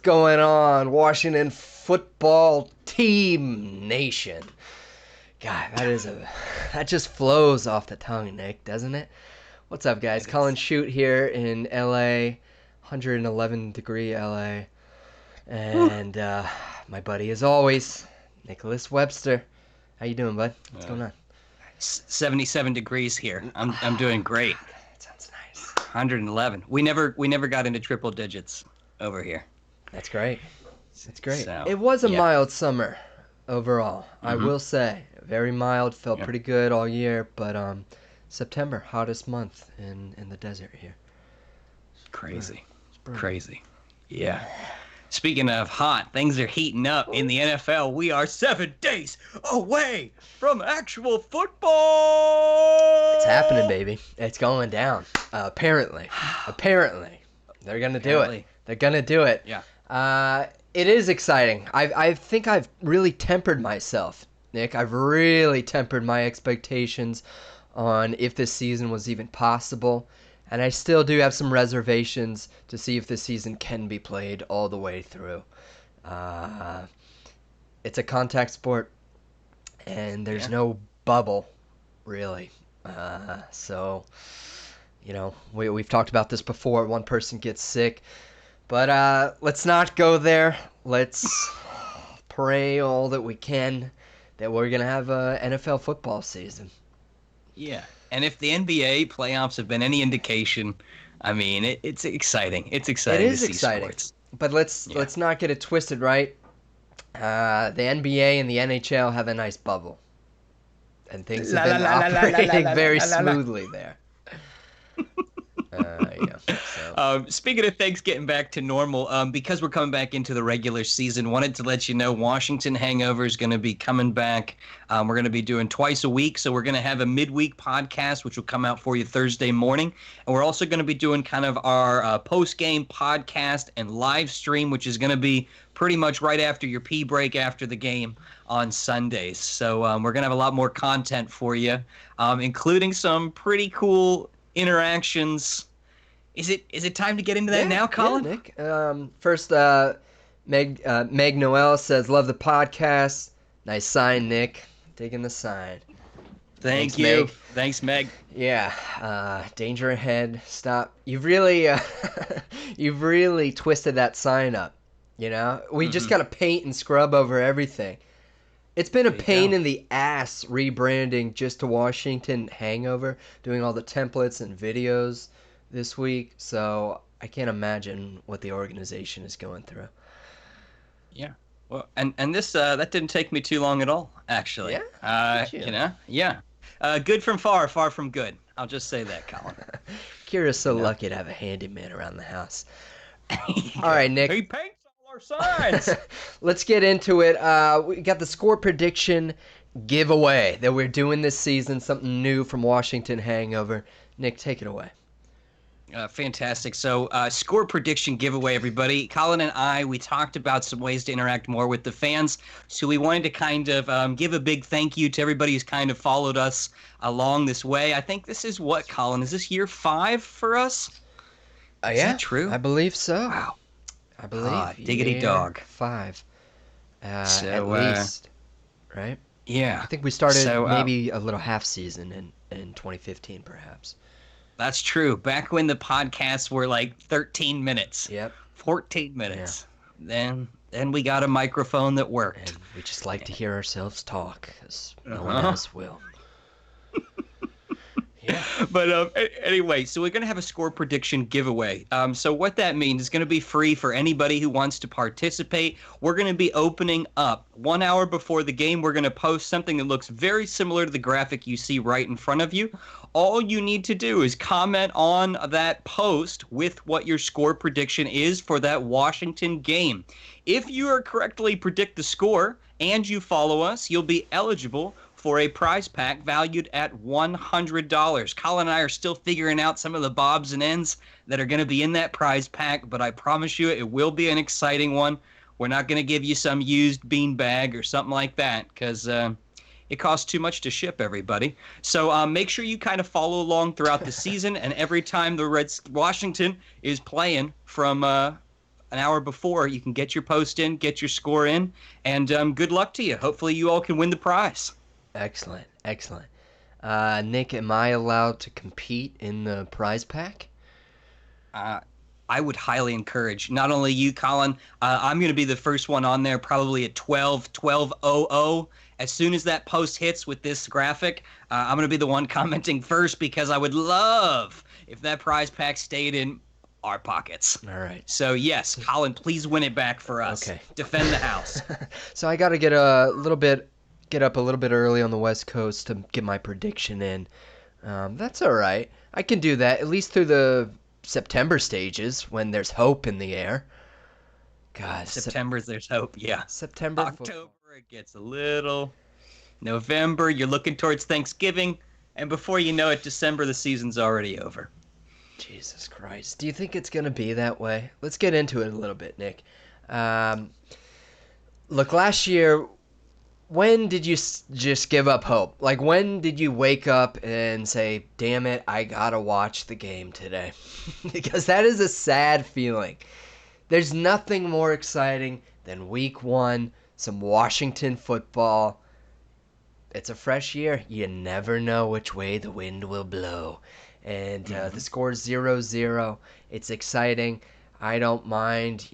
going on, Washington football team nation? God, that just flows off the tongue, Nick, doesn't it? What's up, guys? Collin Shoot here in LA, 111 degree LA, and my buddy, as always, Nicholas Webster. How you doing, bud? What's going on? 77 degrees here. I'm doing great. That sounds nice. 111. We never got into triple digits over here. That's great. That's great. So, it was a mild summer overall. I will say, very mild. Felt pretty good all year, but September, hottest month in the desert here. Crazy. Yeah. Speaking of hot, things are heating up in the NFL. We are 7 days away from actual football. It's happening, baby. It's going down. Apparently, they're gonna do it. They're gonna do it. Yeah. It is exciting. I think I've really tempered myself, Nick. I've really tempered my expectations on if this season was even possible. And I still do have some reservations to see if this season can be played all the way through. It's a contact sport, and there's no bubble, really. So, we've talked about this before. One person gets sick. But let's not go there. Let's pray all that we can that we're going to have a NFL football season. Yeah. And if the NBA playoffs have been any indication, I mean, it's exciting. It's exciting. It is exciting. Sports. But let's not get it twisted, right? The NBA and the NHL have a nice bubble, and things have been operating very smoothly there. Speaking of things getting back to normal, because we're coming back into the regular season, wanted to let you know Washington Hangover is going to be coming back. We're going to be doing twice a week, so we're going to have a midweek podcast, which will come out for you Thursday morning. And we're also going to be doing kind of our post-game podcast and live stream, which is going to be pretty much right after your pee break after the game on Sundays. So we're going to have a lot more content for you, including some pretty cool interactions. Is it time to get into that now, Collin? Yeah, Nick. First, Meg Noel says, love the podcast. Nice sign, Nick. Digging the sign. Thanks, you. Meg. Thanks, Meg. Yeah. Danger ahead. Stop. You've really twisted that sign up. We just got to paint and scrub over everything. It's been a pain in the ass rebranding just to Washington Hangover, doing all the templates and videos this week, so I can't imagine what the organization is going through. Yeah. Well, and this that didn't take me too long at all, actually. Yeah. Yeah. Good from far from good. I'll just say that, Collin. Kira's so lucky to have a handyman around the house. All right, Nick. He paints all our signs. Let's get into it. We got the score prediction giveaway that we're doing this season, something new from Washington Hangover. Nick, take it away. Fantastic. So, score prediction giveaway, everybody. Collin and I, we talked about some ways to interact more with the fans. So we wanted to kind of give a big thank you to everybody who's kind of followed us along this way. I think this is what, Collin? Is this year 5 for us? Is that true? I believe so. Wow. I believe. Diggity dog. 5. At least. Right? Yeah. I think we started maybe a little half season in 2015, perhaps. That's true. Back when the podcasts were like 13 minutes. Yep. 14 minutes. Yeah. Then we got a microphone that worked. And we just like to hear ourselves talk, because no one else will. Yeah. But anyway, so we're going to have a score prediction giveaway. So what that means is going to be free for anybody who wants to participate. We're going to be opening up 1 hour before the game. We're going to post something that looks very similar to the graphic you see right in front of you. All you need to do is comment on that post with what your score prediction is for that Washington game. If you correctly predict the score and you follow us, you'll be eligible for a prize pack valued at $100. Collin and I are still figuring out some of the bobs and ends that are going to be in that prize pack, but I promise you it will be an exciting one. We're not going to give you some used bean bag or something like that, because it costs too much to ship, everybody. So make sure you kind of follow along throughout the season, and every time the Washington is playing from an hour before, you can get your post in, get your score in, and good luck to you. Hopefully you all can win the prize. Excellent, excellent. Nick, am I allowed to compete in the prize pack? I would highly encourage not only you, Collin. I'm going to be the first one on there probably at 12:00. As soon as that post hits with this graphic, I'm going to be the one commenting first because I would love if that prize pack stayed in our pockets. All right. So, yes, Collin, please win it back for us. Okay. Defend the house. So I got to get up a little bit early on the West Coast to get my prediction in. That's all right. I can do that, at least through the September stages when there's hope in the air. God, September, there's hope. Yeah. September. October, it gets a little. November, you're looking towards Thanksgiving. And before you know it, December, the season's already over. Jesus Christ. Do you think it's going to be that way? Let's get into it a little bit, Nick. Look, last year, when did you just give up hope? Like, when did you wake up and say, damn it, I got to watch the game today? Because that is a sad feeling. There's nothing more exciting than week 1, some Washington football. It's a fresh year. You never know which way the wind will blow. And the score is 0-0. It's exciting. I don't mind,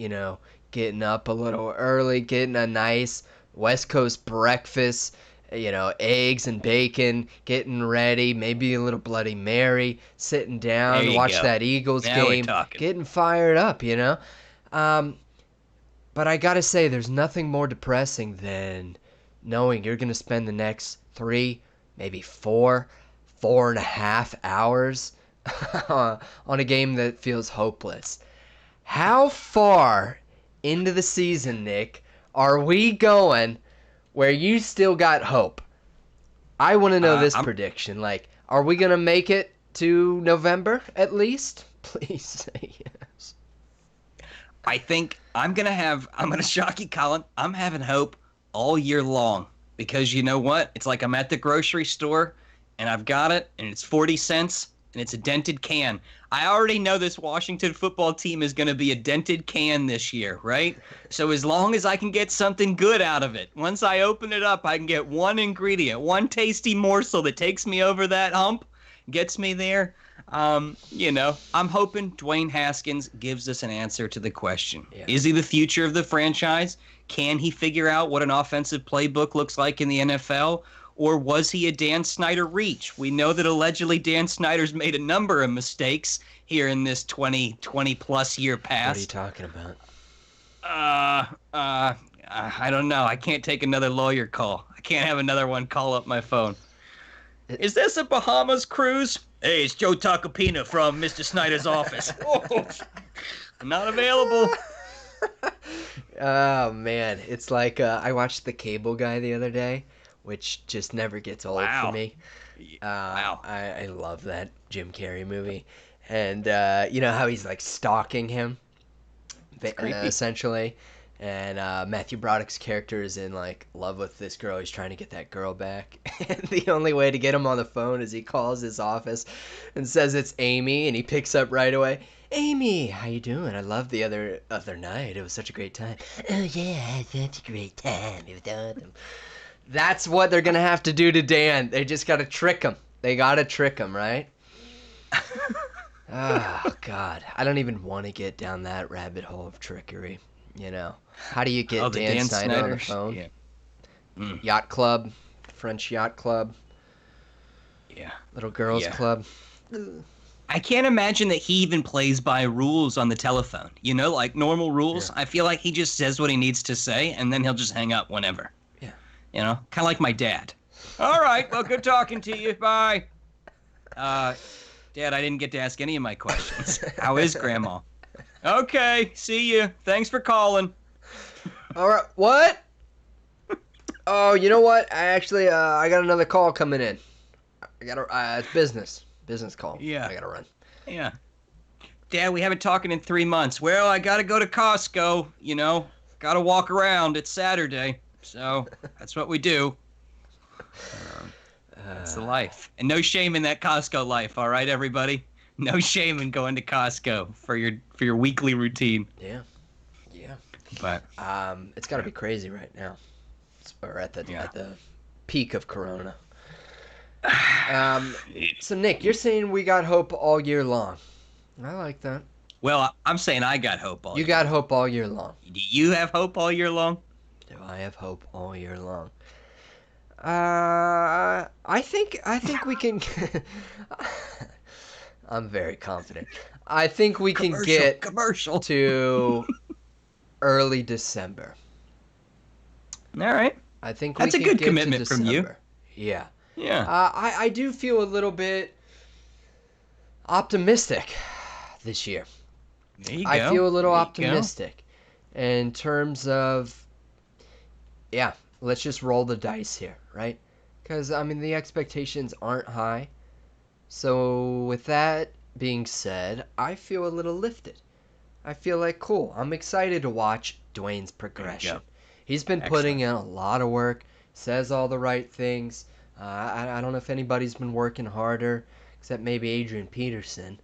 getting up a little early, getting a nice West Coast breakfast, eggs and bacon, getting ready, maybe a little Bloody Mary, sitting down to watch that Eagles game, getting fired up, But I got to say, there's nothing more depressing than knowing you're going to spend the next 3, maybe 4.5 hours on a game that feels hopeless. How far into the season, Nick, are we going where you still got hope? I want to know this prediction. Like, are we going to make it to November at least? Please say yes. I think I'm going to shock you, Collin. I'm having hope all year long because you know what? It's like I'm at the grocery store and I've got it and it's 40 cents and it's a dented can. I already know this Washington football team is going to be a dented can this year, right? So as long as I can get something good out of it, once I open it up, I can get one ingredient, one tasty morsel that takes me over that hump, gets me there. I'm hoping Dwayne Haskins gives us an answer to the question. Yeah. Is he the future of the franchise? Can he figure out what an offensive playbook looks like in the NFL? Or was he a Dan Snyder reach? We know that allegedly Dan Snyder's made a number of mistakes here in this 20-plus year past. What are you talking about? I don't know. I can't take another lawyer call. I can't have another one call up my phone. Is this a Bahamas cruise? Hey, it's Joe Tacopina from Mr. Snyder's office. Oh, not available. Oh, man. It's like I watched The Cable Guy the other day, which just never gets old for me. Wow. I love that Jim Carrey movie. And you know how he's like stalking him, essentially. And Matthew Broderick's character is in like love with this girl. He's trying to get that girl back. And the only way to get him on the phone is he calls his office and says it's Amy, and he picks up right away. Amy, how you doing? I loved the other night. It was such a great time. Oh yeah, I had such a great time. It was awesome. That's what they're gonna have to do to Dan. They just gotta trick him. They gotta trick him, right? Oh God, I don't even want to get down that rabbit hole of trickery. How do you get Dan Snyder on the phone? Yeah. Yacht club, French yacht club. Yeah. Little girls club. I can't imagine that he even plays by rules on the telephone. Like normal rules. Yeah. I feel like he just says what he needs to say, and then he'll just hang up whenever. Yeah. Kind of like my dad. All right, well, good talking to you. Bye. Dad, I didn't get to ask any of my questions. How is Grandma? Okay, see you. Thanks for calling. All right, what? Oh, you know what? I got another call coming in. It's business call. Yeah. I gotta run. Yeah. Dad, we haven't talked in 3 months. Well, I gotta go to Costco. Gotta walk around. It's Saturday, so that's what we do. That's the life, and no shame in that Costco life. All right, everybody. No shame in going to Costco for your weekly routine. Yeah. But It's got to be crazy right now. Or at yeah. the peak of Corona. So Nick, you're saying we got hope all year long. I like that. Well, I'm saying I got hope all You year got long. hope all year long. Do you have hope all year long? Do I have hope all year long? I think we can. I'm very confident. I think we can get Commercial. to early December. All right. I think we That's a can good get to commitment from you. December. Yeah. Yeah. I do feel a little bit optimistic this year. There you I go. feel a little There you go. optimistic in terms of, yeah, let's just roll the dice here, right? Because, I mean, the expectations aren't high. So, with that being said, I feel a little lifted. I feel like, cool, I'm excited to watch Dwayne's There you progression. go. He's been putting Excellent. in a lot of work, says all the right things. I don't know if anybody's been working harder, except maybe Adrian Peterson.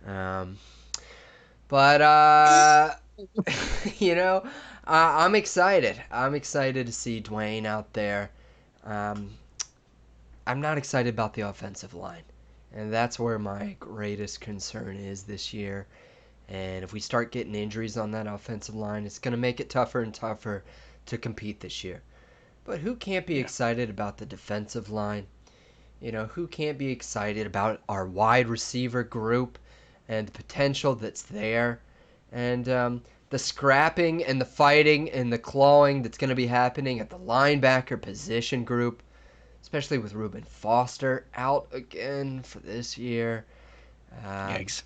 Um, but, you know, I'm excited. I'm excited to see Dwayne out there. Um, I'm not excited about the offensive line. And that's where my greatest concern is this year. And if we start getting injuries on that offensive line, it's going to make it tougher and tougher to compete this year. But who can't be Yeah. excited about the defensive line? You know, who can't be excited about our wide receiver group and the potential that's there? And the scrapping and the fighting and the clawing that's going to be happening at the linebacker position group, especially with Reuben Foster out again for this year. Um, Yikes.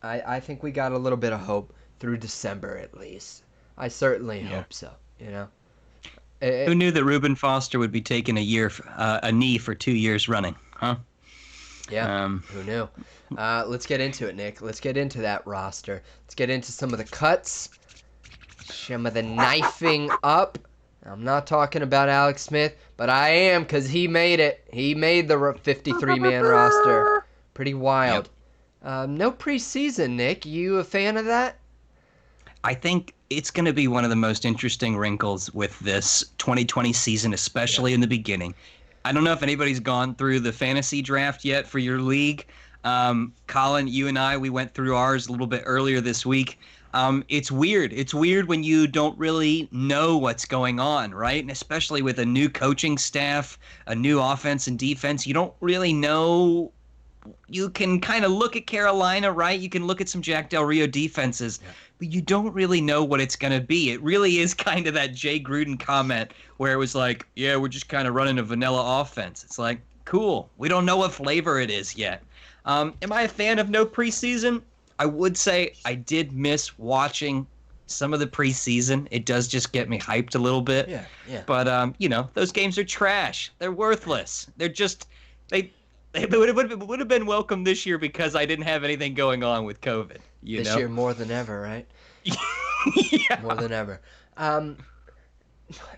I think we got a little bit of hope through December at least. I certainly Yeah. hope so. You know, Who it, knew that Reuben Foster would be taking a knee for 2 years running? Huh? yeah, Um, who knew? Let's get into it, Nick. Let's get into that roster. Let's get into some of the cuts, some of the knifing up. I'm not talking about Alex Smith, but I am because he made it. He made the 53-man roster. Pretty yep. wild. No preseason, Nick. You a fan of that? I think it's going to be one of the most interesting wrinkles with this 2020 season, Yeah. especially in the beginning. I don't know if anybody's gone through the fantasy draft yet for your league. Collin, you and I, we went through ours a little bit earlier this week. It's weird. It's weird when you don't really know what's going on, right? And especially with a new coaching staff, a new offense and defense, you don't really know. You can kind of look at Carolina, right? You can look at some Jack Del Rio defenses, but you don't really know what it's going to be. It really is kind of that Jay Gruden comment where it was like, yeah, we're just kind of running a vanilla offense. It's like, cool. We don't know what flavor it is yet. Am I a fan of no preseason? I would say I did miss watching some of the preseason. It does just get me hyped a little bit. Yeah, yeah. But, those games are trash. They're worthless. They're just, they would have been welcome this year because I didn't have anything going on with COVID. This year more than ever, right? Yeah. More than ever. Um,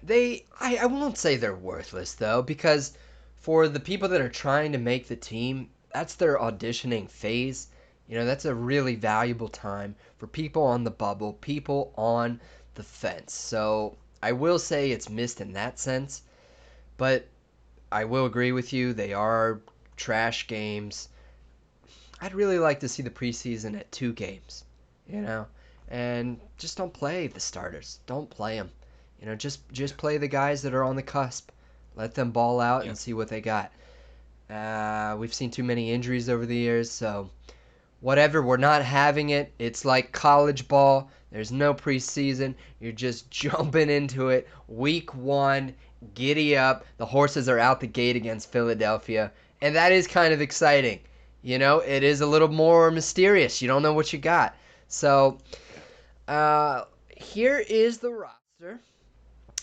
I won't say they're worthless though, because for the people that are trying to make the team, that's their auditioning phase. You know, that's a really valuable time for people on the bubble, people on the fence. So I will say it's missed in that sense, but I will agree with you. They are trash games. I'd really like to see the preseason at 2 games, you know, and just don't play the starters. Don't play them. You know, just play the guys that are on the cusp. Let them ball out Yeah. and see what they got. We've seen too many injuries over the years, so whatever. We're not having it. It's like college ball. There's no preseason. You're just jumping into it. Week one, giddy up. The horses are out the gate against Philadelphia, and that is kind of exciting. You know, it is a little more mysterious. You don't know what you got. So, here is the roster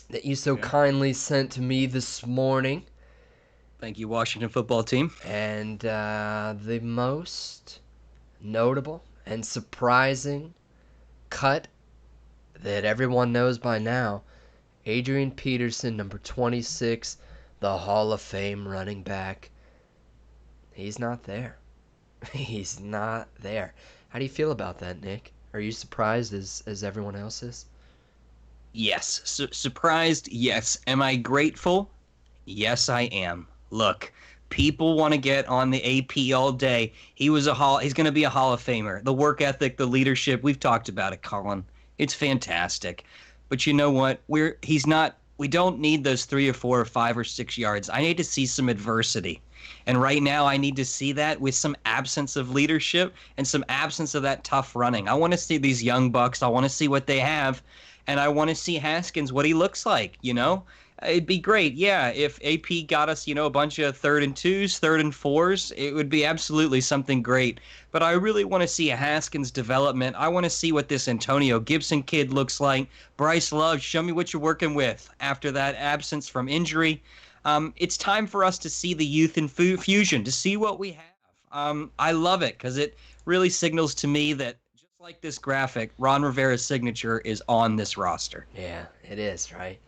that you so Okay. kindly sent to me this morning. Thank you, Washington football team. And the most notable and surprising cut that everyone knows by now, Adrian Peterson, number 26, the Hall of Fame running back. He's not there. He's not there. How do you feel about that, Nick? Are you surprised as everyone else is? Yes. Surprised? Yes. Am I grateful? Yes, I am. Look, people want to get on the AP all day. He's going to be a Hall of Famer. The work ethic, the leadership, we've talked about it, Colin. It's fantastic. But you know what? He's not we don't need those 3 or 4 or 5 or 6 yards. I need to see some adversity. And right now I need to see that with some absence of leadership and some absence of that tough running. I want to see these young bucks. I want to see what they have. And I want to see Haskins, what he looks like, you know? It'd be great, yeah, if AP got us, a bunch of 3rd and 2s, 3rd and 4s, it would be absolutely something great. But I really want to see a Haskins development. I want to see what this Antonio Gibson kid looks like. Bryce Love, show me what you're working with after that absence from injury. It's time for us to see the youth in fusion, to see what we have. I love it because it really signals to me that just like this graphic, Ron Rivera's signature is on this roster. Yeah, it is, right?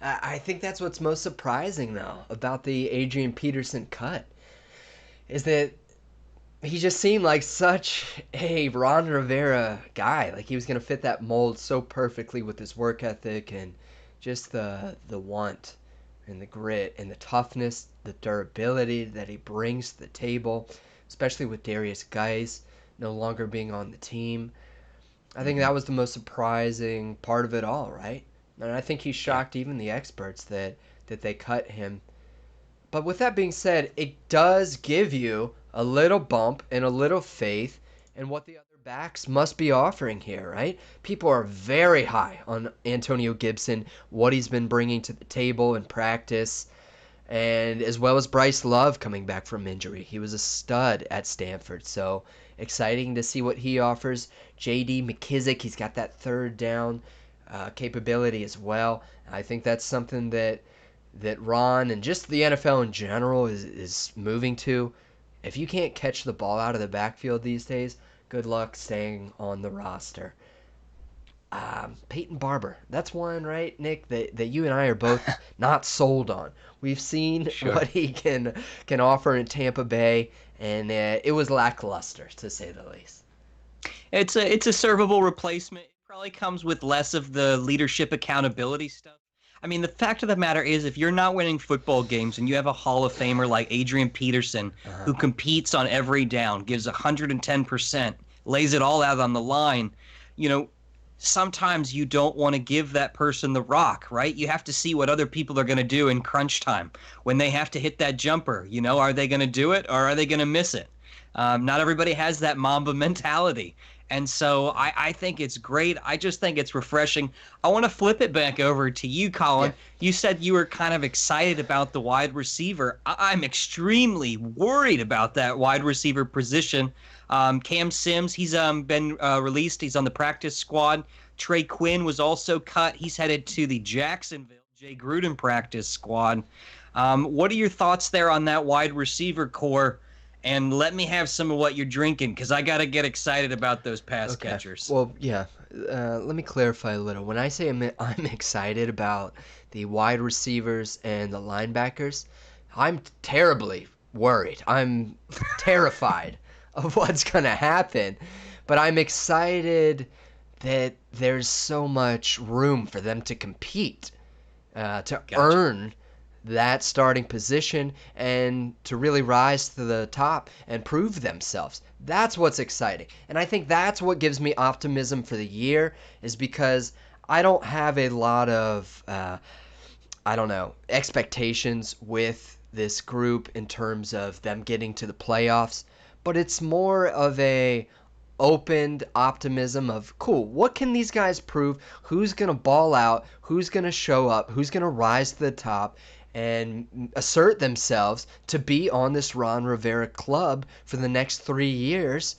I think that's what's most surprising, though, about the Adrian Peterson cut, is that he just seemed like such a Ron Rivera guy. Like he was going to fit that mold so perfectly with his work ethic and just the want and the grit and the toughness, the durability that he brings to the table, especially with Darius Geis no longer being on the team. I think that was the most surprising part of it all, right? And I think he shocked even the experts that they cut him. But with that being said, it does give you a little bump and a little faith in what the other backs must be offering here, right? People are very high on Antonio Gibson, what he's been bringing to the table in practice, and as well as Bryce Love coming back from injury. He was a stud at Stanford, so exciting to see what he offers. J.D. McKissick, he's got that third down capability as well. I think that's something that Ron and just the NFL in general is moving to. If you can't catch the ball out of the backfield these days, good luck staying on the roster. Peyton Barber, that's one, right, Nick, that you and I are both not sold on. We've seen what he can offer in Tampa Bay, and it was lackluster, to say the least. It's a servable replacement. It probably comes with less of the leadership accountability stuff. I mean, the fact of the matter is, if you're not winning football games and you have a Hall of Famer like Adrian Peterson, who competes on every down, gives 110%, lays it all out on the line, sometimes you don't want to give that person the rock, right? You have to see what other people are going to do in crunch time. When they have to hit that jumper, are they going to do it or are they going to miss it? Not everybody has that Mamba mentality. And so I think it's great. I just think it's refreshing. I want to flip it back over to you, Colin. Yeah. You said you were kind of excited about the wide receiver. I'm extremely worried about that wide receiver position. Cam Sims, he's been released. He's on the practice squad. Trey Quinn was also cut. He's headed to the Jacksonville Jay Gruden practice squad. What are your thoughts there on that wide receiver core? And let me have some of what you're drinking, because I got to get excited about those pass catchers. Well, yeah. Let me clarify a little. When I say I'm excited about the wide receivers and the linebackers, I'm terribly worried. I'm terrified of what's going to happen. But I'm excited that there's so much room for them to compete, to earn that starting position and to really rise to the top and prove themselves. That's what's exciting. And I think that's what gives me optimism for the year, is because I don't have a lot of, expectations with this group in terms of them getting to the playoffs, but it's more of a opened optimism of, cool, what can these guys prove? Who's going to ball out? Who's going to show up? Who's going to rise to the top and assert themselves to be on this Ron Rivera club for the next 3 years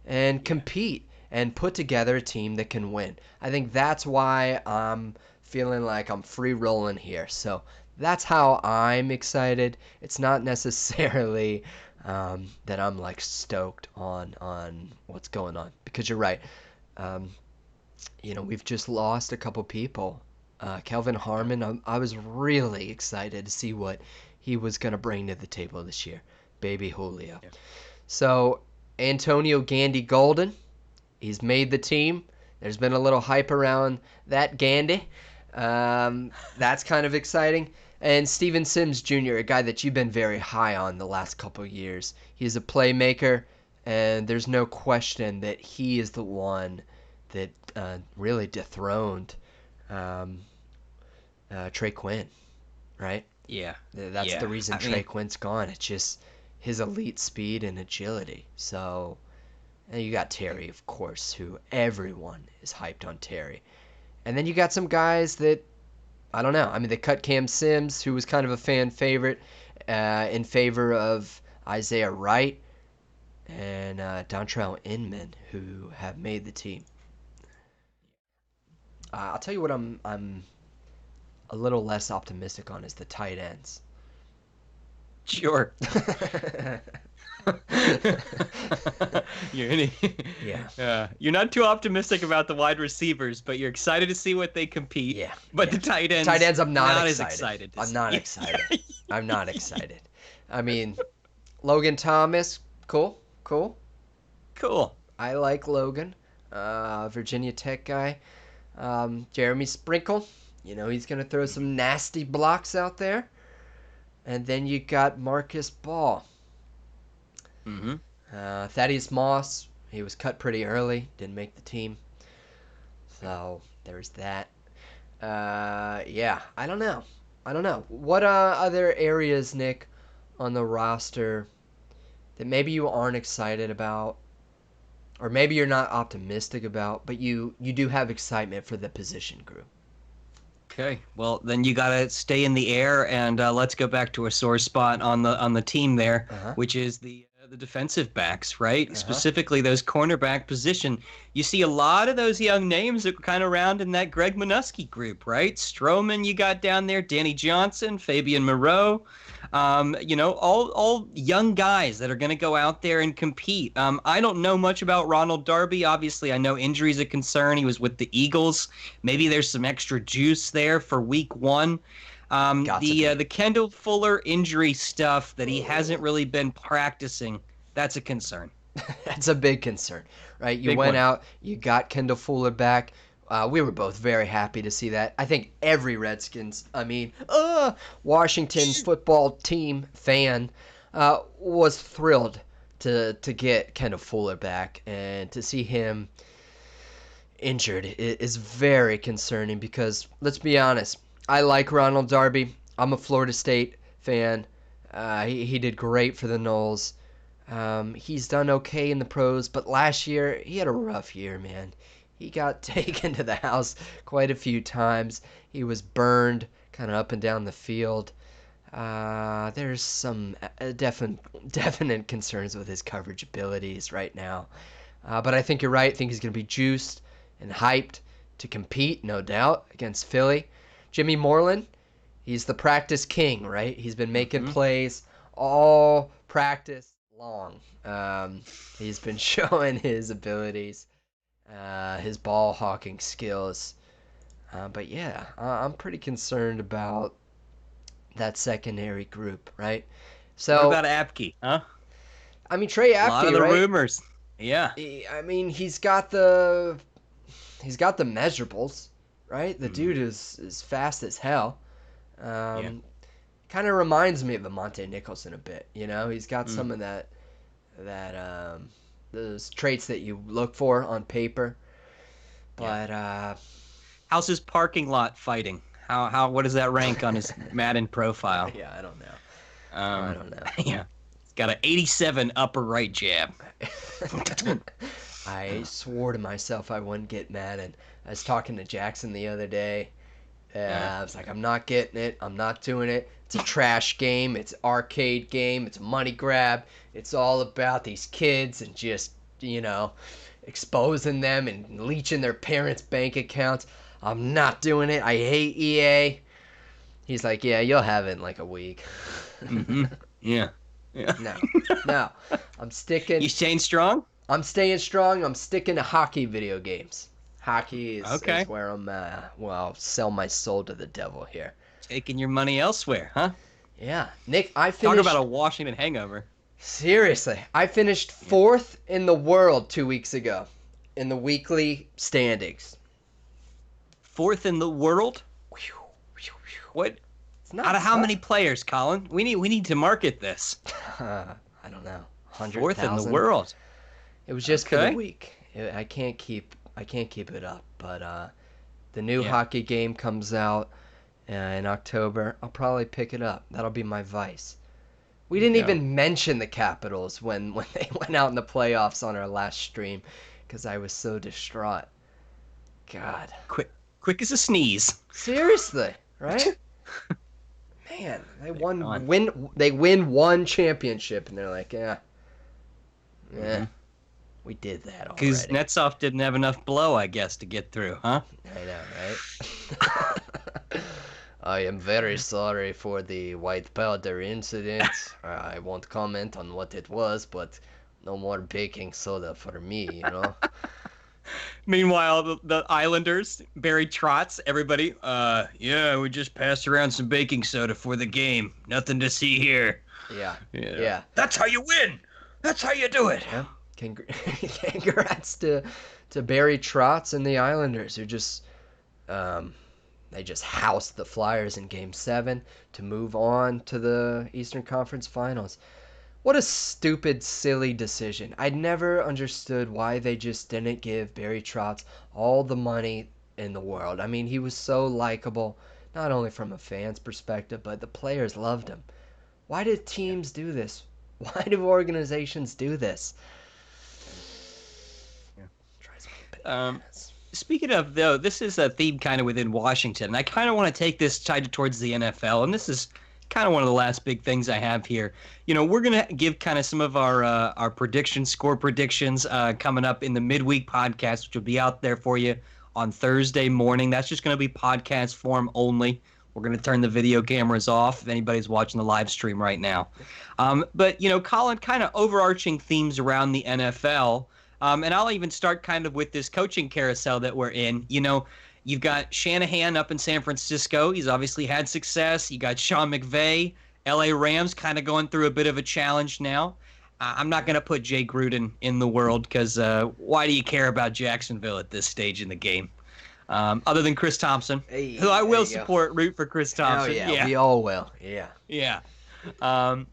and compete and put together a team that can win? I think that's why I'm feeling like I'm free rolling here. So that's how I'm excited. It's not necessarily that I'm like stoked on what's going on, because you're right. We've just lost a couple people. Kelvin Harmon, I was really excited to see what he was going to bring to the table this year. Baby Julio. Yeah. So, Antonio Gandy Golden, he's made the team. There's been a little hype around that Gandy. That's kind of exciting. And Steven Sims Jr., a guy that you've been very high on the last couple of years. He's a playmaker, and there's no question that he is the one that really dethroned um, Trey Quinn, right? Yeah. That's Yeah. the reason Trey Quinn's gone. It's just his elite speed and agility. So, and you got Terry, of course, who everyone is hyped on Terry. And then you got some guys that, I don't know. I mean, they cut Cam Sims, who was kind of a fan favorite, in favor of Isaiah Wright and Dontrell Inman, who have made the team. I'll tell you what I'm a little less optimistic on is the tight ends. Sure. you're, Yeah. You're not too optimistic about the wide receivers, but you're excited to see what they compete. Yeah. But yeah. the tight ends, I'm not as excited. excited. I'm not excited. I'm not excited. I mean, Logan Thomas, cool. I like Logan, Virginia Tech guy. Jeremy Sprinkle, he's gonna throw some nasty blocks out there. And then you got Marcus Ball. Mm-hmm. Thaddeus Moss, he was cut pretty early, didn't make the team. So there's that. Yeah, I don't know. What other areas, Nick, on the roster that maybe you aren't excited about, or maybe you're not optimistic about, but you do have excitement for the position group? Okay, well then you gotta stay in the air, and let's go back to a sore spot on the team there, which is the defensive backs, right? Specifically those cornerback position. You see a lot of those young names that kind of round in that Greg Minuski group, right? Stroman you got down there, Danny Johnson, Fabian Moreau. All young guys that are going to go out there and compete. I don't know much about Ronald Darby. Obviously, I know injury's a concern. He was with the Eagles. Maybe there's some extra juice there for week one. The Kendall Fuller injury stuff that he hasn't really been practicing, that's a concern. That's a big concern, right? You Big went one. out, you got Kendall Fuller back. We were both very happy to see that. I think every Washington football team fan was thrilled to get Kendall Fuller back, and to see him injured is very concerning because, let's be honest, I like Ronald Darby. I'm a Florida State fan. He did great for the Noles. He's done okay in the pros, but last year he had a rough year, man. He got taken to the house quite a few times. He was burned kind of up and down the field. There's some definite concerns with his coverage abilities right now. But I think you're right. I think he's going to be juiced and hyped to compete, no doubt, against Philly. Jimmy Moreland, he's the practice king, right? He's been making plays all practice long. He's been showing his abilities, his ball hawking skills. But yeah, I'm pretty concerned about that secondary group, right? So What about Apke, huh? I mean, Trey Apke, A lot of the right? rumors. Yeah. I mean, he's got the measurables, right? The dude is fast as hell. Kind of reminds me of Monte Nicholson a bit. He's got some of that those traits that you look for on paper. But How's his parking lot fighting? What does that rank on his Madden profile? Yeah, I don't know. I don't know. Yeah. He's got an 87 upper right jab. I swore to myself I wouldn't get mad, and I was talking to Jackson the other day. I was like, I'm not getting it. I'm not doing it. It's a trash game. It's an arcade game. It's a money grab. It's all about these kids and just, exposing them and leeching their parents' bank accounts. I'm not doing it. I hate EA. He's like, yeah, you'll have it in like a week. Yeah. No. I'm sticking. You staying strong? I'm staying strong. I'm sticking to hockey video games. Hockey is where I'm, I'll sell my soul to the devil here. Taking your money elsewhere, huh? Yeah. Nick, I finished... Talk about a Washington hangover. Seriously. I finished 4th in the world 2 weeks ago in the weekly standings. 4th in the world? What? It's not Out of how tough. many players, Colin? We need to market this. I don't know, Fourth in the 100,000. world. It was just for the Okay. week. I can't keep it up. But the new Yeah. hockey game comes out in October. I'll probably pick it up. That'll be my vice. We There you didn't go. even mention the Capitals when they went out in the playoffs on our last stream because I was so distraught. God. Quick as a sneeze. Seriously, right? Man, on. they win one championship and they're like, yeah, Mm-hmm. we did that Because already. Netsov didn't have enough blow, I guess, to get through, huh? I know, right? I am very sorry for the white powder incident. I won't comment on what it was, but no more baking soda for me. Meanwhile, the Islanders, Barry Trotz, everybody, yeah, we just passed around some baking soda for the game. Nothing to see here. Yeah, Yeah. yeah. That's how you win. That's how you do it. Yeah. Congrats to Barry Trotz and the Islanders who just they just housed the Flyers in Game 7 to move on to the Eastern Conference Finals. What a stupid, silly decision. I never understood why they just didn't give Barry Trotz all the money in the world. I mean, he was so likable, not only from a fan's perspective, but the players loved him. Why did teams do this? Why do organizations do this? Yeah. Drives me Um, bananas. Speaking of, though, this is a theme kind of within Washington, and I kind of want to take this tied towards the NFL, and this is kind of one of the last big things I have here. We're gonna give kind of some of our predictions, score predictions, coming up in the midweek podcast, which will be out there for you on Thursday morning. That's just going to be podcast form only. We're going to turn the video cameras off if anybody's watching the live stream right now. But Colin, kind of overarching themes around the NFL. And I'll even start kind of with this coaching carousel that we're in. You've got Shanahan up in San Francisco. He's obviously had success. You got Sean McVay, LA Rams, kind of going through a bit of a challenge now. I'm not going to put Jay Gruden in the world because why do you care about Jacksonville at this stage in the game? Other than Chris Thompson, Hey, who I will there you go. support, root for Chris Oh Thompson. yeah, we all will. Yeah. Yeah. But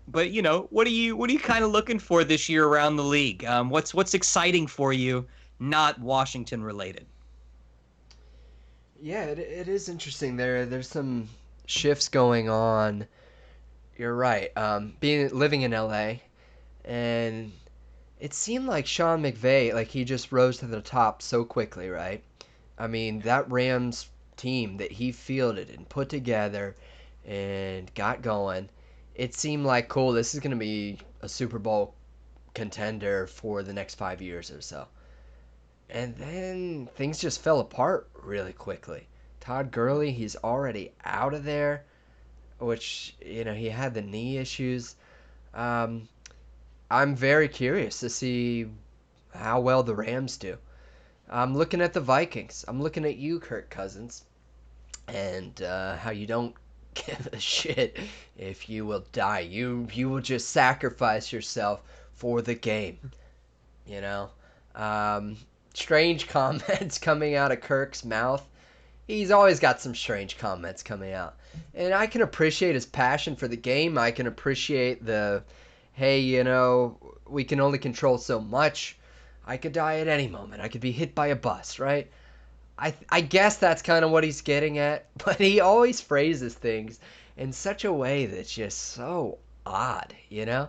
what are you kind of looking for this year around the league? What's exciting for you, not Washington related? Yeah, it is interesting. There's some shifts going on. You're right. Living in LA, and it seemed like Sean McVay, like he just rose to the top so quickly, right? I mean, that Rams team that he fielded and put together and got going, it seemed like, cool, this is going to be a Super Bowl contender for the next 5 years or so. And then things just fell apart really quickly. Todd Gurley, he's already out of there, which, he had the knee issues. I'm very curious to see how well the Rams do. I'm looking at the Vikings. I'm looking at you, Kirk Cousins, and how you don't give a shit if you will die. You will just sacrifice yourself for the game. You know, strange comments coming out of Kirk's mouth. He's always got some strange comments coming out, and I can appreciate his passion for the game. I can appreciate hey, we can only control so much. I could die at any moment. I could be hit by a bus, right? I guess that's kind of what he's getting at, but he always phrases things in such a way that's just so odd. Yeah.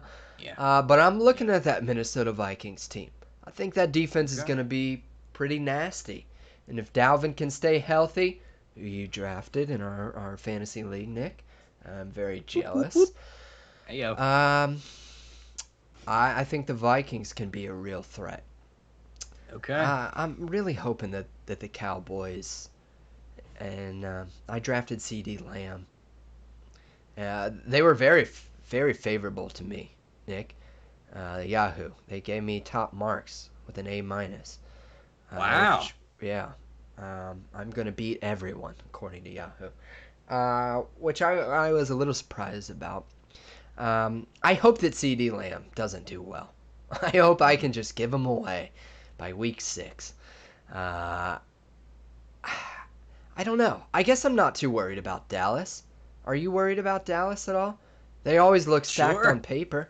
But I'm looking at that Minnesota Vikings team. I think that defense is Okay. going to be pretty nasty. And if Dalvin can stay healthy, who you drafted in our fantasy league, Nick, I'm very jealous. Hey, yo. I think the Vikings can be a real threat. Okay. I'm really hoping that the Cowboys, and I drafted CD Lamb. They were very, very favorable to me, Nick. Yahoo. They gave me top marks with an A minus. Wow. Yeah. I'm going to beat everyone, according to Yahoo. Which I was a little surprised about. I hope that CD Lamb doesn't do well. I hope I can just give him away by week 6. I I don't know. I guess I'm not too worried about Dallas. Are you worried about Dallas at all? They always look stacked on Sure. paper.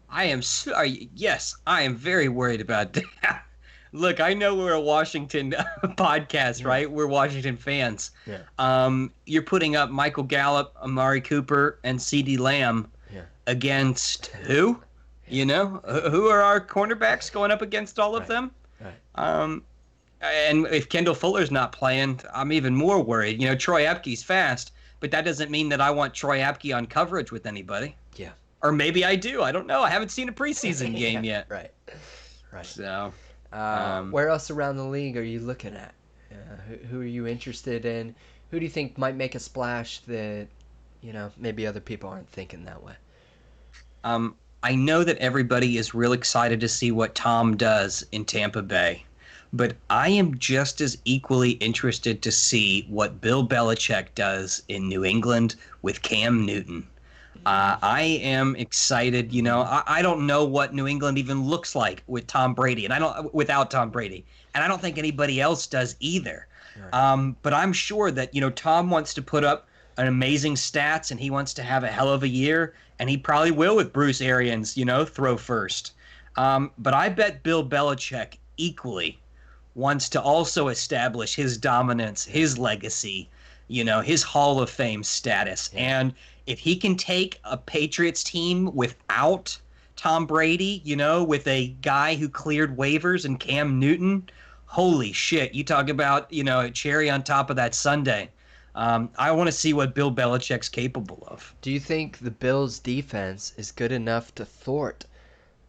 Yes, I am very worried about that. Look, I know we're a Washington podcast, Yeah. right? We're Washington fans. Yeah. You're putting up Michael Gallup, Amari Cooper, and CeeDee Lamb Yeah. against who? Who are our cornerbacks going up against all of Right. them? Right. Um, and if Kendall Fuller's not playing, I'm even more worried. Troy Apke's fast, but that doesn't mean that I want Troy Apke on coverage with anybody. Yeah. Or maybe I do. I don't know. I haven't seen a preseason game Yeah. yet. Right. Right. So, um, Where else around the league are you looking at? Who are you interested in? Who do you think might make a splash that, maybe other people aren't thinking that way? um, I know that everybody is real excited to see what Tom does in Tampa Bay, but I am just as equally interested to see what Bill Belichick does in New England with Cam Newton. I am excited. I don't know what New England even looks like with Tom Brady, and I don't without Tom Brady, and I don't think anybody else does either. Right. But I'm sure that Tom wants to put up an amazing stats, and he wants to have a hell of a year, and he probably will with Bruce Arians, throw first. But I bet Bill Belichick equally wants to also establish his dominance, his legacy, his Hall of Fame status. Yeah. And if he can take a Patriots team without Tom Brady, with a guy who cleared waivers and Cam Newton, holy shit. You talk about, a cherry on top of that sundae. I want to see what Bill Belichick's capable of. Do you think the Bills' defense is good enough to thwart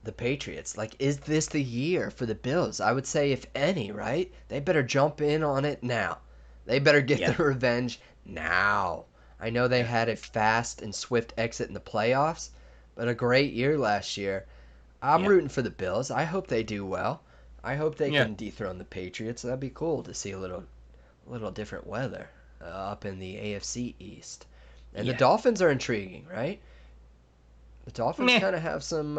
the Patriots? Like, is this the year for the Bills? I would say, if any, right? They better jump in on it now. They better get Yeah. their revenge now. I know they had a fast and swift exit in the playoffs, but a great year last year. I'm Yeah. rooting for the Bills. I hope they do well. I hope they Yeah. can dethrone the Patriots. That'd be cool to see a little different weather up in the AFC East. And the Yeah. Dolphins are intriguing, right? The Dolphins Meh. kind of have some.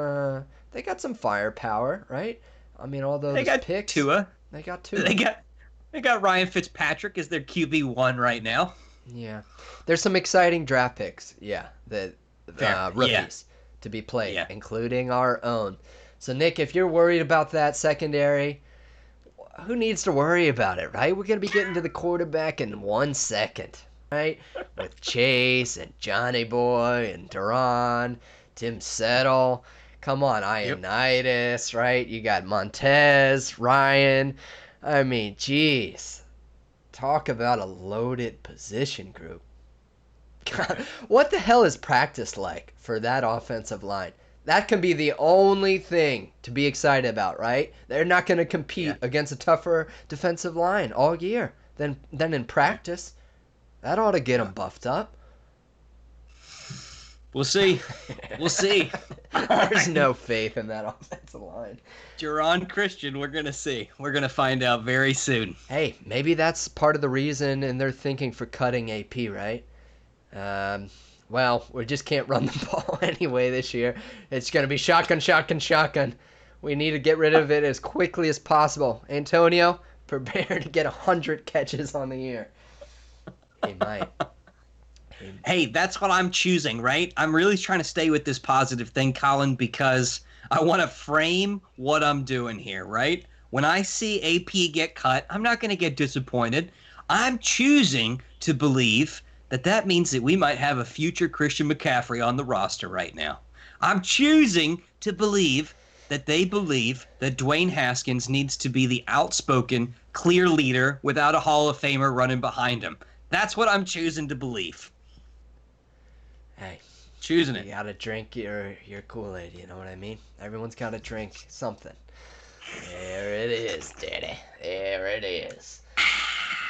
They got some firepower, right? I mean, all They those got picks. Tua. They got two. They got Ryan Fitzpatrick as their QB1 right now. Yeah, there's some exciting draft picks. Yeah, the Fair. rookies to be played, Yeah. including our own. So Nick, if you're worried about that secondary, who needs to worry about it, right? We're gonna be getting to the quarterback in 1 second, right? With Chase and Johnny Boy and Duran, Tim Settle. Come on, Ioannidis, right? You got Montez, Ryan. I mean, geez. Talk about a loaded position group. God, what the hell is practice like for that offensive line? That can be the only thing to be excited about, right? They're not going to compete Yeah. against a tougher defensive line all year than in practice. That ought to get them buffed up. We'll see. We'll see. There's no faith in that offensive line. Jerron Christian, we're going to see. We're going to find out very soon. Hey, maybe that's part of the reason in their thinking for cutting AP, right? Well, we just can't run the ball anyway this year. It's going to be shotgun, shotgun, shotgun. We need to get rid of it as quickly as possible. Antonio, prepare to get 100 catches on the year. He might. Hey, that's what I'm choosing, right? I'm really trying to stay with this positive thing, Collin, because I want to frame what I'm doing here, right? When I see AP get cut, I'm not going to get disappointed. I'm choosing to believe that means that we might have a future Christian McCaffrey on the roster right now. I'm choosing to believe that they believe that Dwayne Haskins needs to be the outspoken, clear leader without a Hall of Famer running behind him. That's what I'm choosing to believe. Hey, Choosing you it. gotta drink your Kool-Aid, you know what I mean? Everyone's gotta drink something. There it is, Daddy. There it is.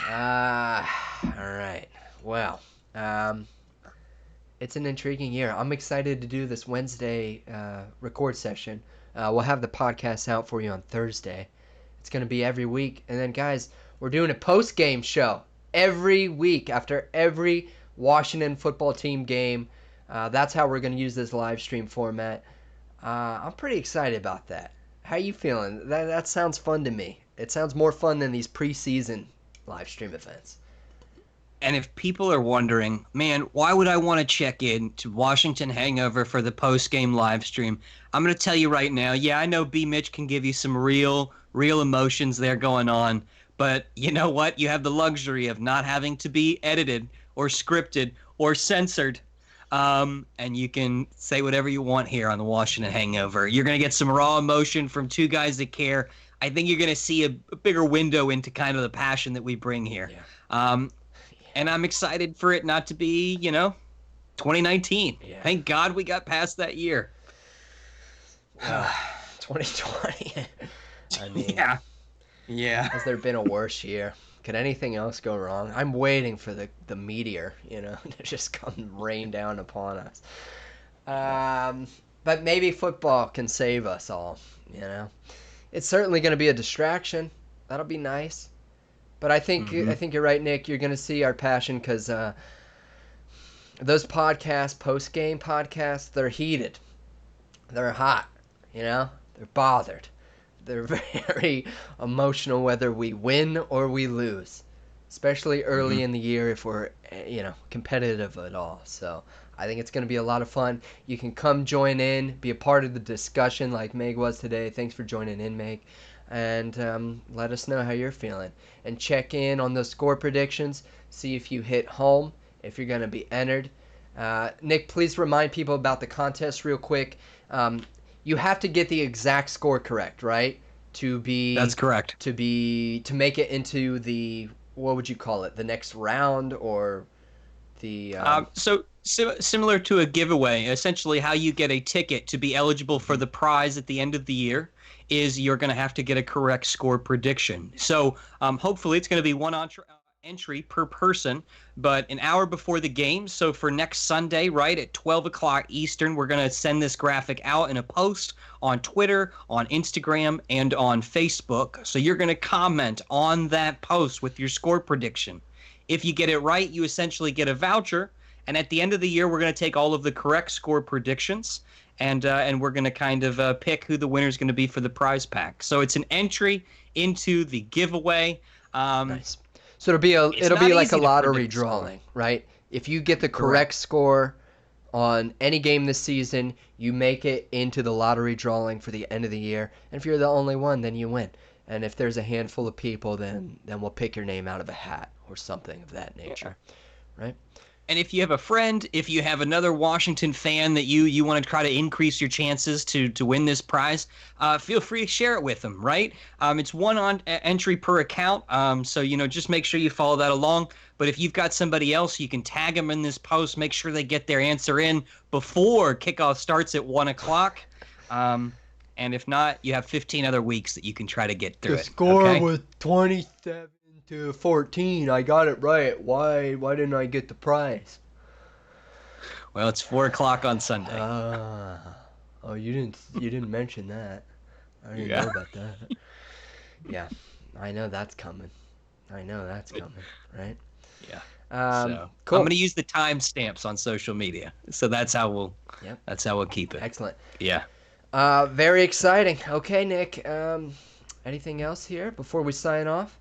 Alright. Well, it's an intriguing year. I'm excited to do this Wednesday record session. We'll have the podcast out for you on Thursday. It's going to be every week. And then, guys, we're doing a post-game show every week after every Washington football team game. That's how we're going to use this live stream format. I'm pretty excited about that. How you feeling? That sounds fun to me. It sounds more fun than these preseason live stream events. And if people are wondering, man, why would I want to check in to Washington Hangover for the post-game live stream? I'm going to tell you right now. Yeah, I know B. Mitch can give you some real emotions there going on. But you know what? You have the luxury of not having to be edited or scripted or censored. And you can say whatever you want here on the Washington Hangover. You're going to get some raw emotion from two guys that care. I think you're going to see a bigger window into kind of the passion that we bring here. Yeah. And I'm excited for it not to be, 2019. Yeah. Thank God we got past that year. 2020. I mean, Yeah. has there been a worse year? Could anything else go wrong? I'm waiting for the meteor, to just come rain down upon us. But maybe football can save us all, It's certainly going to be a distraction. That'll be nice. But I think you're right, Nick. You're going to see our passion because those podcasts, post-game podcasts, they're heated. They're hot, They're bothered. They're very emotional whether we win or we lose, especially early in the year if we're, competitive at all. So I think it's going to be a lot of fun. You can come join in, be a part of the discussion like Meg was today. Thanks for joining in, Meg. And let us know how you're feeling. And check in on those score predictions. See if you hit home, if you're going to be entered. Nick, please remind people about the contest real quick. You have to get the exact score correct, right? That's correct. To make it into the, what would you call it? The next round or the... Similar to a giveaway, essentially how you get a ticket to be eligible for the prize at the end of the year is you're going to have to get a correct score prediction. So hopefully it's going to be one entry per person, but an hour before the game. So for next Sunday, right at 12 o'clock Eastern, we're going to send this graphic out in a post on Twitter, on Instagram, and on Facebook. So you're going to comment on that post with your score prediction. If you get it right, you essentially get a voucher. And at the end of the year, we're going to take all of the correct score predictions, and we're going to kind of pick who the winner is going to be for the prize pack. So it's an entry into the giveaway. Nice. So it'll be like a lottery drawing, right? If you get the correct score on any game this season, you make it into the lottery drawing for the end of the year. And if you're the only one, then you win. And if there's a handful of people, then we'll pick your name out of a hat or something of that nature, right? And if you have a friend, if you have another Washington fan that you want to try to increase your chances to win this prize, feel free to share it with them, right? It's one entry per account, so just make sure you follow that along. But if you've got somebody else, you can tag them in this post. Make sure they get their answer in before kickoff starts at 1 o'clock. And if not, you have 15 other weeks that you can try to get through it. The score was 27-14. I got it right. Why didn't I get the prize? Well, it's 4 o'clock on Sunday. Oh, you didn't mention that. I didn't know about that. Yeah, I know that's coming. Right? Yeah. So cool. I'm going to use the timestamps on social media, so that's how we'll keep it. Excellent. Yeah. Very exciting. Okay, Nick. Anything else here before we sign off?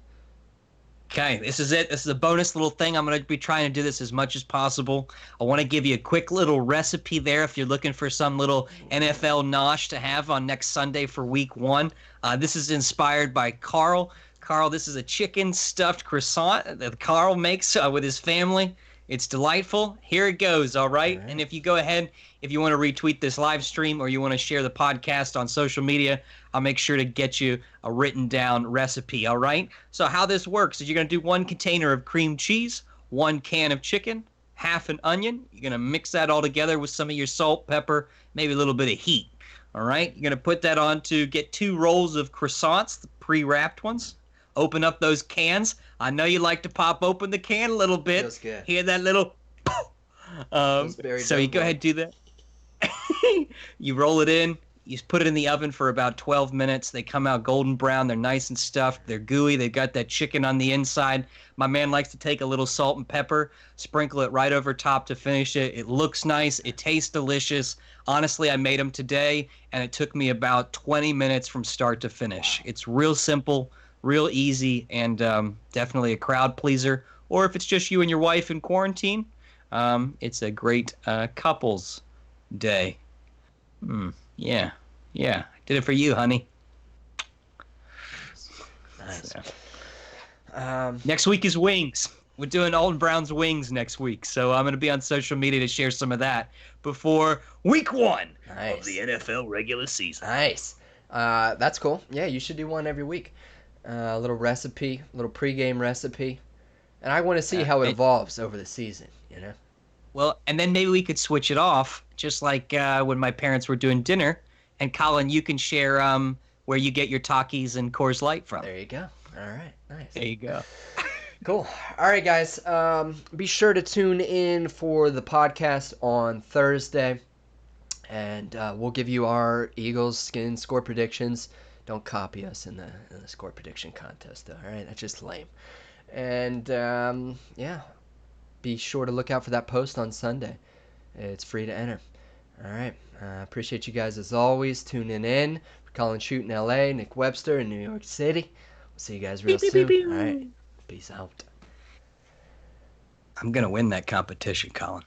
Okay, this is it. This is a bonus little thing. I'm going to be trying to do this as much as possible. I want to give you a quick little recipe there if you're looking for some little NFL nosh to have on next Sunday for week 1. This is inspired by Carl. Carl, this is a chicken stuffed croissant that Carl makes with his family. It's delightful. Here it goes, all right? And if you go ahead, if you want to retweet this live stream or you want to share the podcast on social media, I'll make sure to get you a written down recipe, all right? So how this works is you're going to do 1 container of cream cheese, 1 can of chicken, half an onion. You're going to mix that all together with some of your salt, pepper, maybe a little bit of heat, all right? You're going to put that on to get 2 rolls of croissants, the pre-wrapped ones. Open up those cans. I know you like to pop open the can a little bit. Feels good. Hear that little... so you go ahead and do that. You roll it in. You put it in the oven for about 12 minutes. They come out golden brown. They're nice and stuffed. They're gooey. They've got that chicken on the inside. My man likes to take a little salt and pepper, sprinkle it right over top to finish it. It looks nice. It tastes delicious. Honestly, I made them today, and it took me about 20 minutes from start to finish. It's real simple, real easy, and definitely a crowd pleaser. or if it's just you and your wife in quarantine, it's a great couples day. Yeah, yeah. Did it for you, honey. Nice. So. Um, Next week is wings. We're doing Alton Brown's wings next week, so I'm going to be on social media to share some of that before week 1 of the NFL regular season. Nice. That's cool. Yeah, you should do one every week. A little recipe, a little pregame recipe, and I want to see how it evolves over the season. You know. Well, and then maybe we could switch it off, just like when my parents were doing dinner. And Collin, you can share where you get your Takis and Coors Light from. There you go. All right. Nice. There you go. Cool. All right, guys. Be sure to tune in for the podcast on Thursday, and we'll give you our Eagles score predictions. Don't copy us in the score prediction contest, though. All right, that's just lame. And yeah, be sure to look out for that post on Sunday. It's free to enter. All right. Appreciate you guys as always tuning in. For Collin Shoot in LA, Nick Webster in New York City. We'll see you guys real soon. All right. Peace out. I'm going to win that competition, Collin.